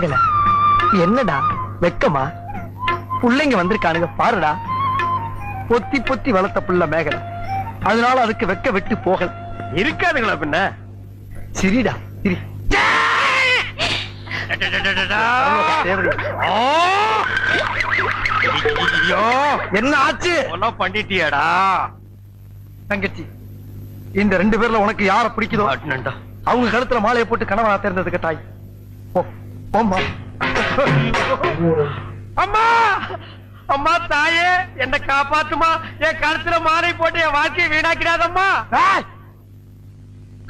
மேகலை என்னடா வெக்கமா? புள்ளைங்க வந்திருக்கானுங்க பாருடா. பொத்தி பொத்தி வளர்த்த புள்ள மேகலை, அதனால அதுக்கு வெக்க விட்டு போகல. இருக்காதுங்களா பின்ன? சிரிடா சிரி. என்ன ஆச்சு? பண்ணிட்டியாடா தங்கச்சி, இந்த 2 பேர்ல உனக்கு யார பிடிக்குதோ அவங்க கழுத்துல மாலையை போட்டு கணவனா தேர்ந்ததுக்கு தாய். போம்மா. அம்மா அம்மா தாயே, என்ன காப்பாத்துமா. என் கழுத்துல மாலை போட்டு என் வாழ்க்கையை வீணாக்கிறாதம்மா.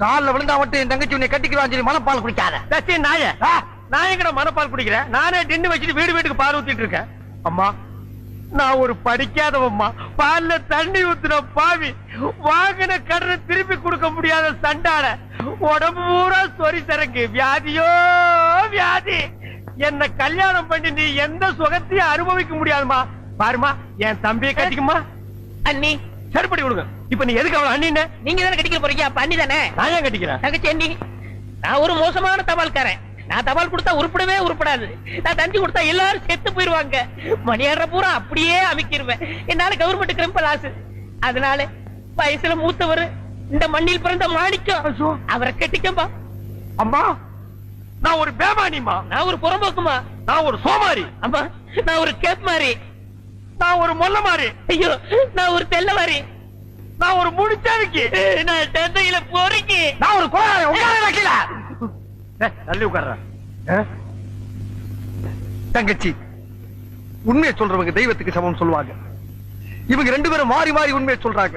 காலில் விழுந்தா மட்டும் என் தங்கச்சி உன்னை கட்டிக்கிறான் சொல்லி மனப்பால் குடிக்காத. நாய நான் எங்கட மனப்பால் குடிக்கிறேன்? நானே டின்னு வச்சுட்டு வீடு வீட்டுக்கு பால் ஊத்திட்டு இருக்கேன். அம்மா, நான் ஒரு படிக்காதவம்மா. பால்ல தண்ணி ஊத்துன பாவி, வாங்கின கடனை திருப்பி கொடுக்க முடியாத சண்டாட, உடம்பு பூரா சொறி சரக்கு, வியாதியோ வியாதி. என்ன கல்யாணம் பண்ணி நீ எந்த சுகத்தையும் அனுபவிக்க முடியாதுமா. பாருமா, என் தம்பியை கட்டிக்குமா. அண்ணி சரிப்படி கொடுங்க. இப்ப நீ எதுக்கு அவன் அண்ணி? நீங்க தானே கட்டிக்க போறீங்க, அப்ப அண்ணி தானே. நான் ஏன் கட்டிக்கிறேன்? தங்கச்சி அண்ணி, நான் ஒரு மோசமான தபால்காரன். நான் தபால் கொடுத்தா உருப்படவே உருப்படாது. நான் தந்தி கொடுத்தா எல்லாரும் செத்து போயிருவாங்க. மணியாடுற பூரா அப்படியே அமைக்கிருவேன். என்னால கவர்மெண்ட் கிரம்பல் ஆசு. அதனால வயசுல மூத்தவர், இந்த மண்ணில் பிறந்த மாணிக்கம், அவரை கட்டிக்கம்பா. அம்மா, நான் ஒரு பேமானிமா. நான் ஒரு புறம்போக்குமா. நான் ஒரு சோமாரி. அம்மா, நான் ஒரு கேப் மாறி. நான் ஒரு மொல்ல மாறி. ஐயோ, நான் ஒரு தெல்ல மாறி. நான் ஒரு முடிச்சாவிக்கு. நான் தந்தையில போறீங்க. நான் ஒரு கோழை. தள்ளி உட்கார்ற. தங்கச்சி, உண்மையை சொல்றவங்க தெய்வத்துக்கு சமம் சொல்லுவாங்க. இவங்க 2 பேரும் மாறி மாறி உண்மையை சொல்றாங்க.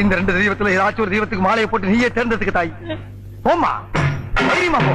இந்த 2 தெய்வத்துல ஏதாச்சும் ஒரு தெய்வத்துக்கு மாலையை போட்டு நீயே தேர்ந்ததுக்கு தாய். போமா, தைரியமா போ.